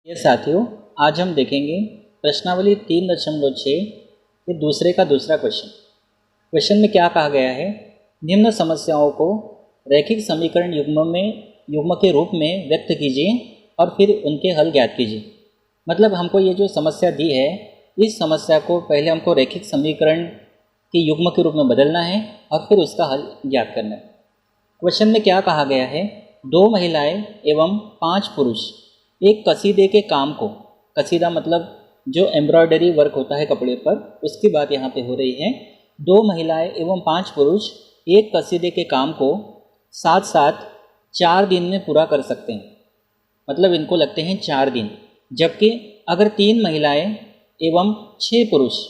ये साथियों, आज हम देखेंगे प्रश्नावली 3.6 के दूसरे का दूसरा क्वेश्चन में क्या कहा गया है। निम्न समस्याओं को रैखिक समीकरण युग्म के रूप में व्यक्त कीजिए और फिर उनके हल ज्ञात कीजिए। मतलब हमको ये जो समस्या दी है, इस समस्या को पहले हमको रैखिक समीकरण के युग्म के रूप में बदलना है और फिर उसका हल ज्ञात करना है। क्वेश्चन में क्या कहा गया है, 2 महिलाएं एवं 5 पुरुष एक कसीदे के काम को, कसीदा मतलब जो एम्ब्रॉयडरी वर्क होता है कपड़े पर, उसकी बात यहाँ पे हो रही है। 2 महिलाएं एवं 5 पुरुष एक कसीदे के काम को साथ साथ 4 दिन में पूरा कर सकते हैं। मतलब इनको लगते हैं 4 दिन। जबकि अगर 3 महिलाएं एवं 6 पुरुष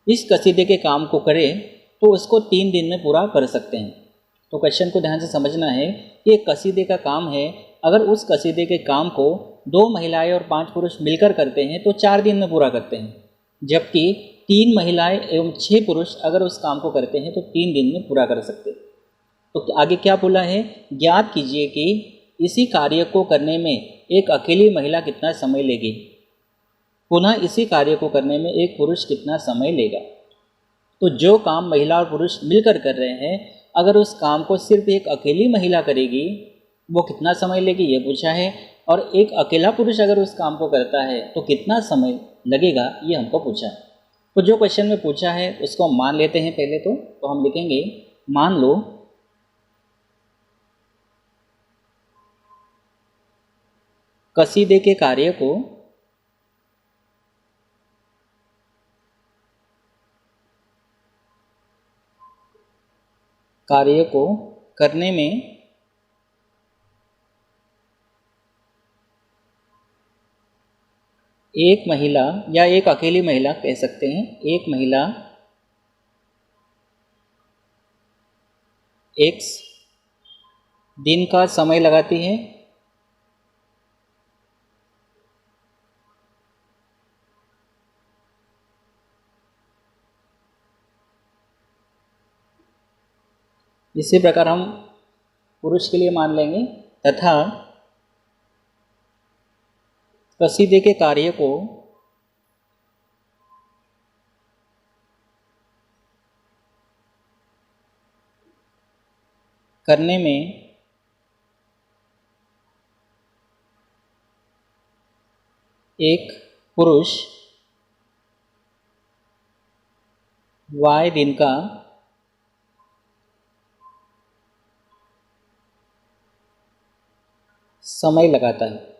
इस कसीदे के काम को करें तो उसको 3 दिन में पूरा कर सकते हैं। तो क्वेश्चन को ध्यान से समझना है कि एक कसीदे का काम है, अगर उस कसीदे के काम को 2 महिलाएं और 5 पुरुष मिलकर करते हैं तो 4 दिन में पूरा करते हैं। जबकि 3 महिलाएं एवं 6 पुरुष अगर उस काम को करते हैं तो 3 दिन में पूरा कर सकते हैं। तो आगे क्या बोला है, ज्ञात कीजिए कि इसी कार्य को करने में एक अकेली महिला कितना समय लेगी, पुनः इसी कार्य को करने में एक पुरुष कितना समय लेगा। तो जो काम महिला और पुरुष मिलकर कर रहे हैं, अगर उस काम को सिर्फ एक अकेली महिला करेगी वो कितना समय लेगी ये पूछा है, और एक अकेला पुरुष अगर उस काम को करता है तो कितना समय लगेगा ये हमको पूछा है। तो जो क्वेश्चन में पूछा है उसको हम मान लेते हैं पहले। तो हम लिखेंगे, मान लो कसीदे के कार्य को करने में एक महिला या एक अकेली महिला कह सकते हैं, एक महिला X दिन का समय लगाती है इसी प्रकार हम पुरुष के लिए मान लेंगे, तथा कसीदे के कार्य को करने में एक पुरुष Y दिन का समय लगाता है।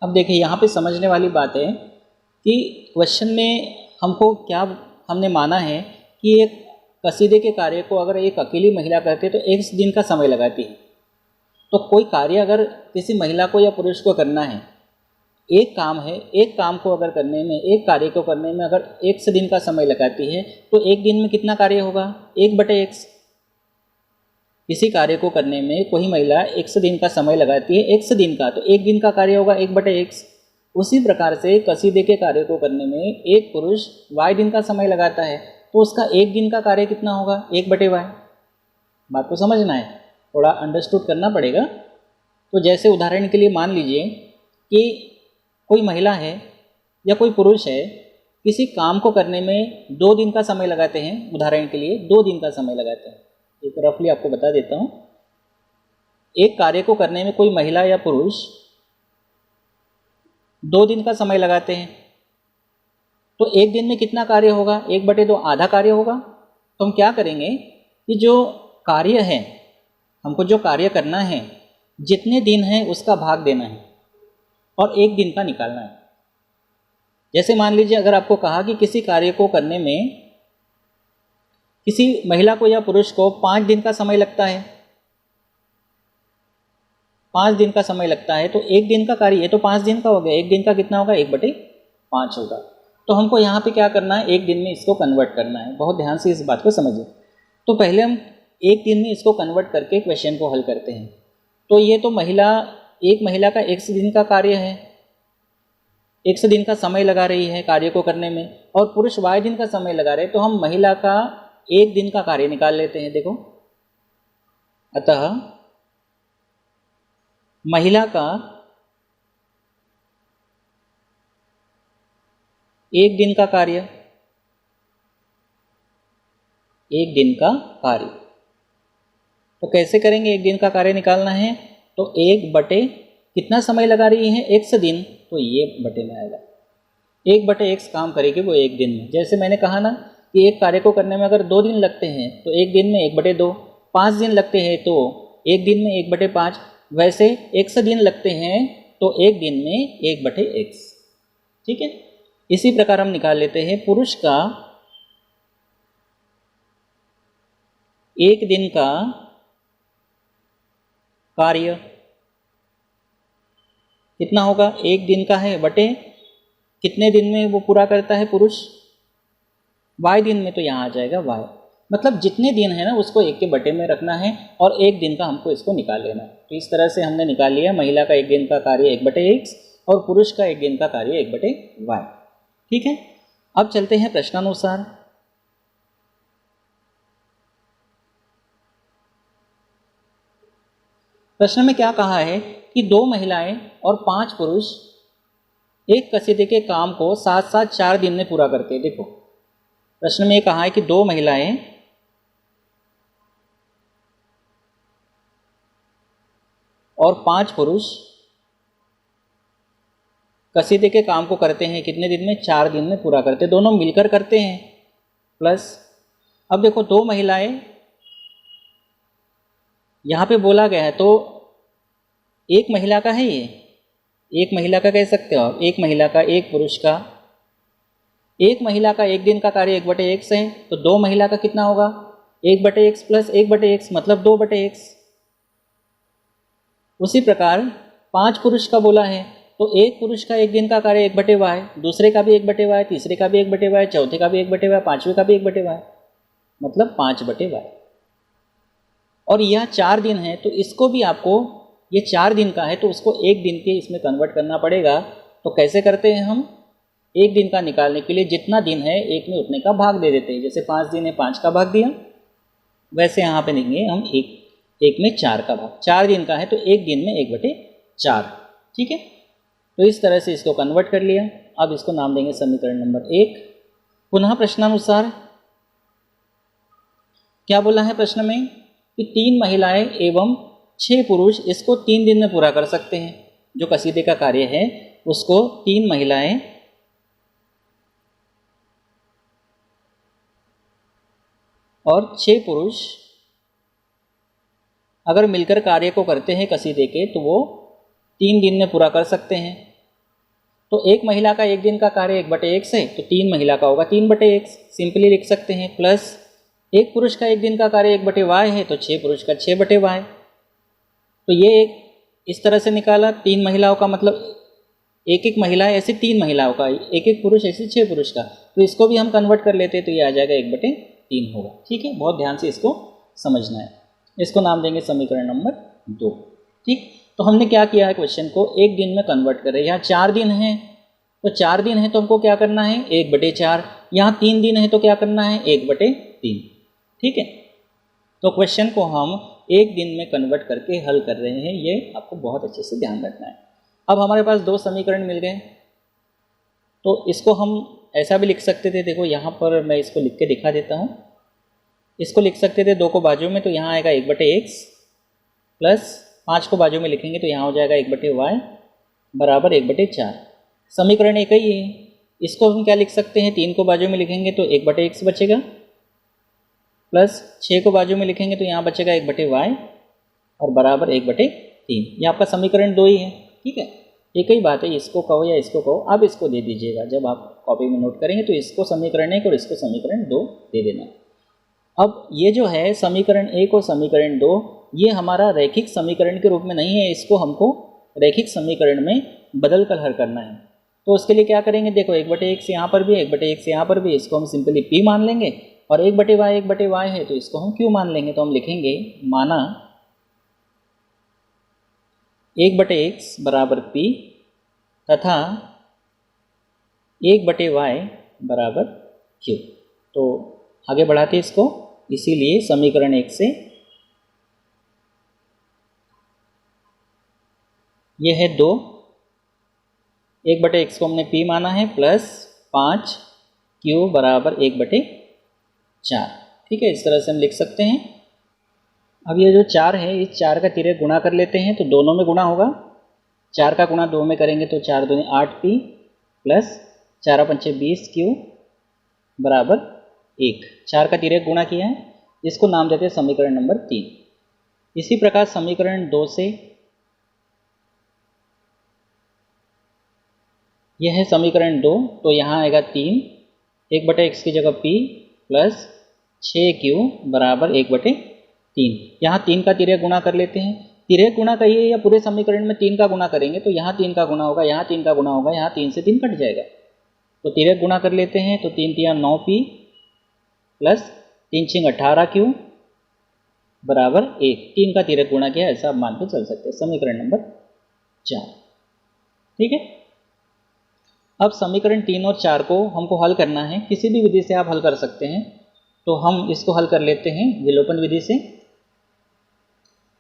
अब देखिए, यहाँ पे समझने वाली बात है कि क्वेश्चन में हमको क्या हमने माना है कि एक कसीदे के कार्य को अगर एक अकेली महिला करते तो 1 दिन का समय लगाती है। तो कोई कार्य अगर किसी महिला को या पुरुष को करना है, एक काम है, एक काम को अगर करने में, एक कार्य को करने में अगर 1 दिन का समय लगाती है तो 1 दिन में कितना कार्य होगा, 1/x। किसी कार्य को करने में कोई महिला 1 दिन का समय लगाती है, 1 दिन का, तो 1 दिन का कार्य होगा 1/x। उसी प्रकार से कसीदे के कार्य को करने में एक पुरुष Y दिन का समय लगाता है, तो उसका 1 दिन का कार्य कितना होगा, 1/y। बात को समझना है, थोड़ा अंडरस्टूड करना पड़ेगा। तो जैसे उदाहरण के लिए मान लीजिए कि कोई महिला है या कोई पुरुष है, किसी काम को करने में 2 दिन का समय लगाते हैं। उदाहरण के लिए 2 दिन का समय लगाते हैं। एक रफली आपको बता देता हूँ, एक कार्य को करने में कोई महिला या पुरुष 2 दिन का समय लगाते हैं, तो 1 दिन में कितना कार्य होगा, 1/2 आधा कार्य होगा। तो हम क्या करेंगे कि जो कार्य है, हमको जो कार्य करना है, जितने दिन है उसका भाग देना है और 1 दिन का निकालना है। जैसे मान लीजिए, अगर आपको कहा कि किसी कार्य को करने में किसी महिला को या पुरुष को 5 दिन का समय लगता है, 5 दिन का समय लगता है, तो 1 दिन का कार्य है तो 5 दिन का हो गया, 1 दिन का कितना होगा, 1/5 होगा। तो हमको यहाँ पे क्या करना है, 1 दिन में इसको कन्वर्ट करना है। बहुत ध्यान से इस बात को समझिए। तो पहले हम 1 दिन में इसको कन्वर्ट करके क्वेश्चन को हल करते हैं। तो ये तो एक महिला का 1 दिन का कार्य है, 100 दिन का समय लगा रही है कार्य को करने में, और पुरुष Y दिन का समय लगा रहे हैं, तो हम महिला का एक दिन का कार्य निकाल लेते हैं। देखो, अतः महिला का एक दिन का कार्य, एक दिन का कार्य, तो कैसे करेंगे? एक दिन का कार्य निकालना है तो एक बटे कितना समय लगा रही है? x दिन, तो ये बटे में आएगा। एक बटे x काम करेगी वो एक दिन में। जैसे मैंने कहा ना कि एक कार्य को करने में अगर 2 दिन लगते हैं तो एक दिन में 1/2, 5 दिन लगते हैं तो एक दिन में 1/5, वैसे x दिन लगते हैं तो एक दिन में 1/x। ठीक है, इसी प्रकार हम निकाल लेते हैं पुरुष का एक दिन का कार्य कितना होगा? एक दिन का है बटे कितने दिन में वो पूरा करता है पुरुष? y दिन में, तो यहाँ आ जाएगा y। मतलब जितने दिन है ना उसको एक के बटे में रखना है और एक दिन का हमको इसको निकाल लेना है। तो इस तरह से हमने निकाल लिया महिला का एक दिन का कार्य 1/x और पुरुष का एक दिन का कार्य 1/y। ठीक है, अब चलते हैं प्रश्नानुसार। प्रश्न में क्या कहा है कि 2 महिलाएं और 5 पुरुष एक कसीदे के काम को साथ साथ 4 दिन में पूरा करते हैं। देखो, प्रश्न में कहा है कि 2 महिलाएं और 5 पुरुष कसीदे के काम को करते हैं कितने दिन में? 4 दिन में पूरा करते हैं, दोनों मिलकर करते हैं। प्लस अब देखो 2 महिलाएं यहाँ पे बोला गया है तो एक महिला का है, ये एक महिला का कह सकते हो आप, एक महिला का, एक पुरुष का। एक महिला का एक दिन का कार्य 1/x है तो 2 महिला का कितना होगा? 1/x प्लस 1/x मतलब 2/x। उसी प्रकार 5 पुरुष का बोला है तो एक पुरुष का एक दिन का कार्य 1/y, दूसरे का भी 1/y, तीसरे का भी 1/y, चौथे का भी 1/y, पांचवें का भी 1/y, मतलब 5/y। और यह 4 दिन है तो इसको भी आपको, ये 4 दिन का है तो उसको एक दिन के इसमें कन्वर्ट करना पड़ेगा। तो कैसे करते हैं हम? एक दिन का निकालने के लिए जितना दिन है एक में उतने का भाग दे देते हैं। जैसे 5 दिन है 5 का भाग दिया, वैसे यहाँ पे देंगे हम एक में 4 का भाग। 4 दिन का है तो एक दिन में 1/4। ठीक है, तो इस तरह से इसको कन्वर्ट कर लिया। अब इसको नाम देंगे समीकरण नंबर 1। पुनः प्रश्नानुसार क्या बोला है प्रश्न में कि 3 महिलाएं एवं 6 पुरुष इसको 3 दिन में पूरा कर सकते हैं। जो कसीदे का कार्य है उसको 3 महिलाएं और 6 पुरुष अगर मिलकर कार्य को करते हैं कसीदे के तो वो 3 दिन में पूरा कर सकते हैं। तो एक महिला का एक दिन का कार्य 1/x है तो 3 महिला का होगा 3/x, सिंपली लिख सकते हैं। प्लस एक पुरुष का एक दिन का कार्य 1/y है तो 6 पुरुष का 6/y। तो ये एक इस तरह से निकाला। 3 महिलाओं का मतलब एक एक महिला है, ऐसे 3 महिलाओं का, एक एक पुरुष ऐसे 6 पुरुष का। तो इसको भी हम कन्वर्ट कर लेते हैं तो ये आ जाएगा 1/3 होगा। ठीक है, बहुत ध्यान से इसको समझना है। इसको नाम देंगे समीकरण नंबर 2। ठीक, तो हमने क्या किया है, क्वेश्चन को एक दिन में कन्वर्ट कर रहे हैं। यहाँ 4 दिन है तो 4 दिन है तो हमको क्या करना है 1/4। यहाँ 3 दिन है तो क्या करना है 1/3। ठीक है, तो क्वेश्चन को हम एक दिन में कन्वर्ट करके हल कर रहे हैं, ये आपको बहुत अच्छे से ध्यान रखना है। अब हमारे पास 2 समीकरण मिल गए तो इसको हम ऐसा भी लिख सकते थे। देखो यहाँ पर मैं इसको लिख के दिखा देता हूँ। इसको लिख सकते थे 2 को बाजू में तो यहाँ आएगा 1/x प्लस 5 को बाजू में लिखेंगे तो यहाँ हो जाएगा 1/y बराबर 1/4। समीकरण एक ही है। इसको हम क्या लिख सकते हैं, 3 को बाजू में लिखेंगे तो 1/x बचेगा प्लस 6 को बाजू में लिखेंगे तो यहाँ बचेगा 1/y और बराबर 1/3। ये आपका समीकरण 2 ही है। ठीक है, एक ही बात है, इसको कहो या इसको कहो, आप इसको दे दीजिएगा। जब आप कॉपी में नोट करेंगे तो इसको समीकरण 1 और इसको समीकरण 2 दे देना। अब ये जो है समीकरण 1 और समीकरण 2 ये हमारा रैखिक समीकरण के रूप में नहीं है, इसको हमको रैखिक समीकरण में बदल कर हल करना है। तो उसके लिए क्या करेंगे, देखो 1/x यहाँ पर भी 1/x यहाँ पर भी, इसको हम सिंपली p मान लेंगे और 1/y है तो इसको हम q मान लेंगे। तो हम लिखेंगे माना 1/x बराबर p तथा 1/y बराबर q। तो आगे बढ़ाते इसको, इसीलिए समीकरण 1 से ये है 2, 1/x को हमने p माना है, प्लस 5q बराबर 1/4। ठीक है, इस तरह से हम लिख सकते हैं। अब ये जो 4 है, इस 4 का तिर्यक गुणा कर लेते हैं, तो दोनों में गुणा होगा। 4 का गुणा 2 में करेंगे तो 4 दूनी 8p प्लस 4 पंचे 20q बराबर 1। 4 का तिर्यक गुणा किया है, इसको नाम देते हैं समीकरण नंबर 3। इसी प्रकार समीकरण 2 से यह है समीकरण 2, तो यहाँ आएगा 3, 1/x की जगह p प्लस 6q बराबर 1/3। यहाँ 3 का तिर्यक गुणा कर लेते हैं। तिर्यक गुणा कहिए या पूरे समीकरण में 3 का गुणा करेंगे, तो यहाँ 3 का गुणा होगा, यहाँ 3 का गुणा होगा, यहाँ 3 से 3 कट जाएगा। तो तिर्यक गुणा कर लेते हैं, तो 3 तिया 9p प्लस 3 छिंग 18q बराबर 1। 3 का तिर्यक गुणा किया, ऐसा आप मान के चल सकते हैं। समीकरण नंबर 4। ठीक है, अब समीकरण 3 और 4 को हमको हल करना है। किसी भी विधि से आप हल कर सकते हैं, तो हम इसको हल कर लेते हैं विलोपन विधि से।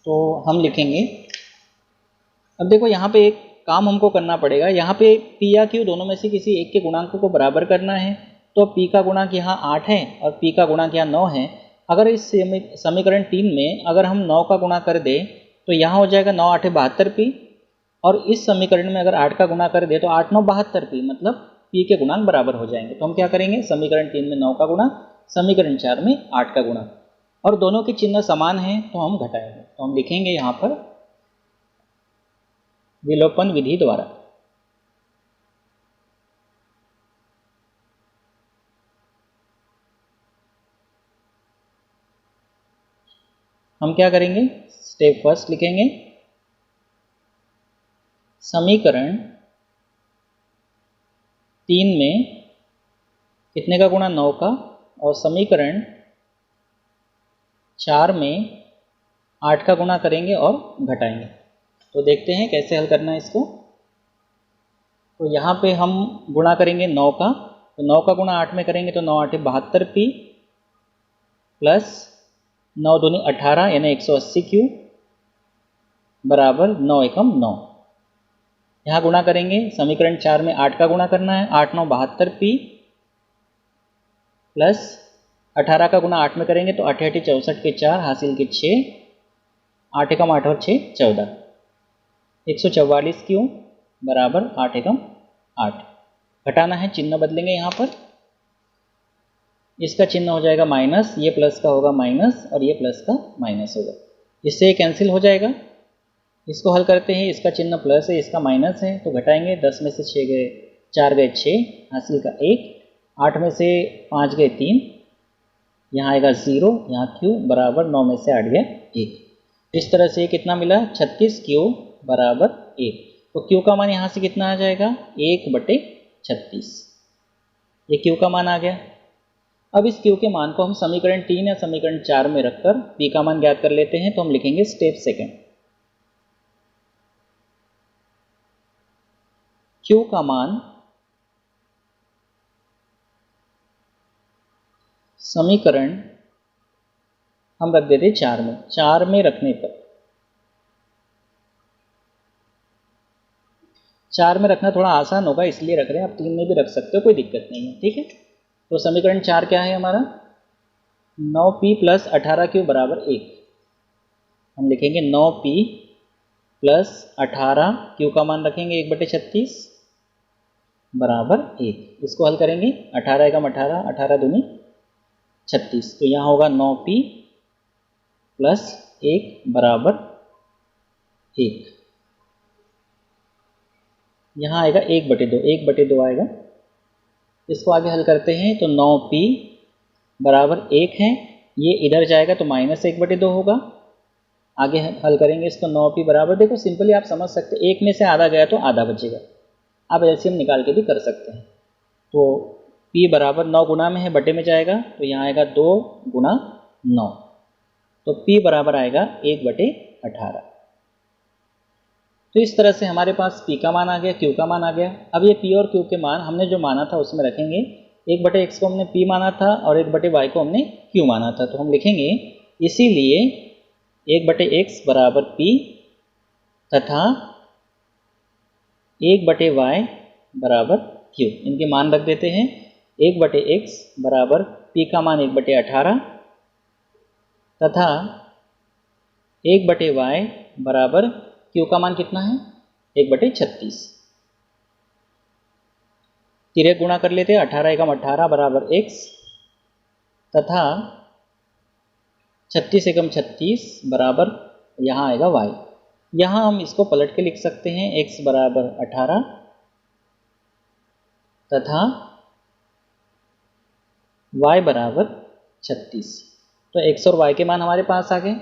तो हम लिखेंगे, अब देखो यहाँ पे एक काम हमको करना पड़ेगा। यहाँ पे p या q दोनों में से किसी एक के गुणांकों को बराबर करना है। तो p का गुणांक यहाँ 8 है और p का गुणांक यहाँ 9 है। अगर इस समीकरण 3 में अगर हम 9 का गुणा कर दें, तो यहाँ हो जाएगा 9 8 72p, और इस समीकरण में अगर 8 का गुणा कर दे तो 8 9 72p, मतलब p के गुणांक बराबर हो जाएंगे। तो हम क्या करेंगे, समीकरण 3 में 9 का गुणा, समीकरण 4 में 8 का गुणा, और दोनों के चिन्ह समान हैं तो हम घटाएंगे। तो हम लिखेंगे यहाँ पर विलोपन विधि द्वारा। हम क्या करेंगे, स्टेप फर्स्ट लिखेंगे, समीकरण 3 में कितने का गुणा, 9 का, और समीकरण 4 में 8 का गुणा करेंगे और घटाएंगे। तो देखते हैं कैसे हल करना है इसको। तो यहाँ पे हम गुणा करेंगे 9 का, तो 9 का गुणा 8 में करेंगे तो 9 8 72p प्लस 9 दूनी 18 यानी 180q बराबर 9 एकम 9। यहाँ गुणा करेंगे, समीकरण 4 में 8 का गुणा करना है, 8 9 72p प्लस 18 का गुणा 8 में करेंगे तो 8 8 64 के 4 हासिल के 6, 8 एकम 8 और 6 14, 144q बराबर 8 एकम 8। घटाना है, चिन्ह बदलेंगे यहाँ पर, इसका चिन्ह हो जाएगा माइनस, ये प्लस का होगा माइनस और ये प्लस का माइनस होगा, इससे ये कैंसिल हो जाएगा। इसको हल करते हैं, इसका चिन्ह प्लस है, इसका माइनस है, तो घटाएंगे, 10 में से 6 गए 4 गए 6 हासिल का 1, 8 में से 5 गए 3, यहाँ आएगा 0, यहाँ q बराबर 9 में से 8 गया 1। इस तरह से कितना मिला, 36q बराबर 1। तो q का मान यहाँ से कितना आ जाएगा, 1/36। ये q का मान आ गया। अब इस q के मान को हम समीकरण 3 या समीकरण 4 में रखकर p का मान ज्ञात कर लेते हैं। तो हम लिखेंगे स्टेप सेकंड, q का मान समीकरण हम रख देते 4 में। 4 में रखने पर, 4 में रखना थोड़ा आसान होगा इसलिए रख रहे हैं, आप 3 में भी रख सकते हो, कोई दिक्कत नहीं है। ठीक है, तो समीकरण 4 क्या है हमारा, 9p प्लस 18q बराबर 1। हम लिखेंगे 9p प्लस 18q का मान रखेंगे 1/36 बराबर 1। इसको हल करेंगे, 18 एकम 18, 18 दूनी 36, तो यहाँ होगा 9p प्लस 1 बराबर 1। यहाँ आएगा 1/2, 1/2 आएगा। इसको आगे हल करते हैं, तो 9p बराबर 1 है, ये इधर जाएगा तो माइनस 1/2 होगा। आगे हल करेंगे इसको, 9p बराबर, देखो सिंपली आप समझ सकते हैं, 1 में से आधा गया तो आधा बचेगा, आप एलसीएम निकाल के भी कर सकते हैं। तो p बराबर 9 गुना में है, बटे में जाएगा, तो यहाँ आएगा 2 गुना 9, तो p बराबर आएगा 1/18। तो इस तरह से हमारे पास p का मान आ गया, q का मान आ गया। अब ये p और q के मान हमने जो माना था उसमें रखेंगे। 1/x को हमने p माना था और 1/y को हमने q माना था। तो हम लिखेंगे इसीलिए 1/x बराबर p तथा 1/y बराबर q। इनके मान रख देते हैं। 1/x बराबर p का मान 1/18 तथा 1/y बराबर q का मान कितना है 1/36। तिरक गुणा कर लेते हैं। 18 एकम 18 बराबर x तथा 36 एकम 36 बराबर यहाँ आएगा y। यहाँ हम इसको पलट के लिख सकते हैं। x बराबर 18 तथा y बराबर 36। तो x और y के मान हमारे पास आ गए।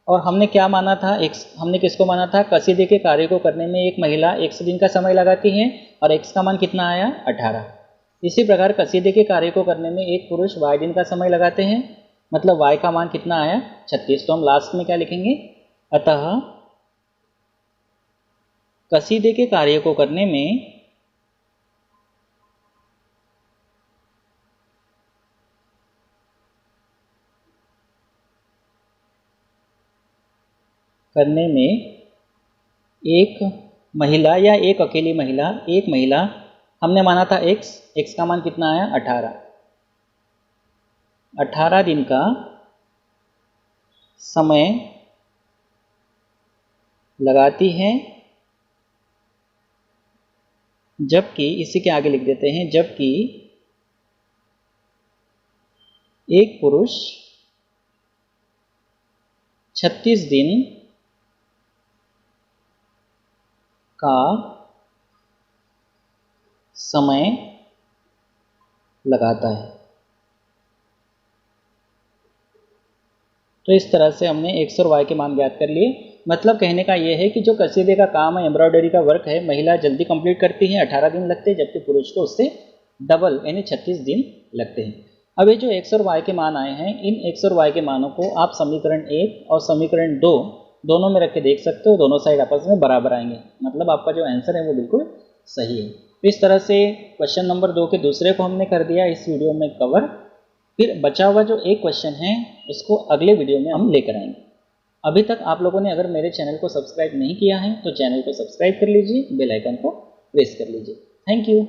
और हमने क्या माना था, हमने किसको माना था, कसीदे के कार्य को करने में एक महिला 100 दिन का समय लगाती है और x का मान कितना आया 18। इसी प्रकार कसीदे के कार्य को करने में एक पुरुष y दिन का समय लगाते हैं, मतलब y का मान कितना आया 36। तो हम लास्ट में क्या लिखेंगे, अतः कसीदे के कार्य को करने में एक महिला या एक अकेली महिला, एक महिला हमने माना था x का मान कितना आया 18 दिन का समय लगाती है, जबकि इसी के आगे लिख देते हैं, जबकि एक पुरुष 36 दिन का समय लगाता है। तो इस तरह से हमने x और y के मान ज्ञात कर लिए। मतलब कहने का यह है कि जो कसीदे का काम है, एम्ब्रॉयडरी का वर्क है, महिला जल्दी कंप्लीट करती है, 18 दिन लगते हैं, जबकि पुरुष को उससे डबल यानी 36 दिन लगते हैं। अब ये जो x और y के मान आए हैं, इन x और y के मानों को आप समीकरण 1 और समीकरण 2 दोनों में रख के देख सकते हो। दोनों साइड आपस में बराबर आएंगे, मतलब आपका जो आंसर है वो बिल्कुल सही है। तो इस तरह से क्वेश्चन नंबर 2 के दूसरे को हमने कर दिया इस वीडियो में कवर। फिर बचा हुआ जो एक क्वेश्चन है उसको अगले वीडियो में हम लेकर आएंगे। अभी तक आप लोगों ने अगर मेरे चैनल को सब्सक्राइब नहीं किया है तो चैनल को सब्सक्राइब कर लीजिए, बेल आइकन को प्रेस कर लीजिए। Thank you.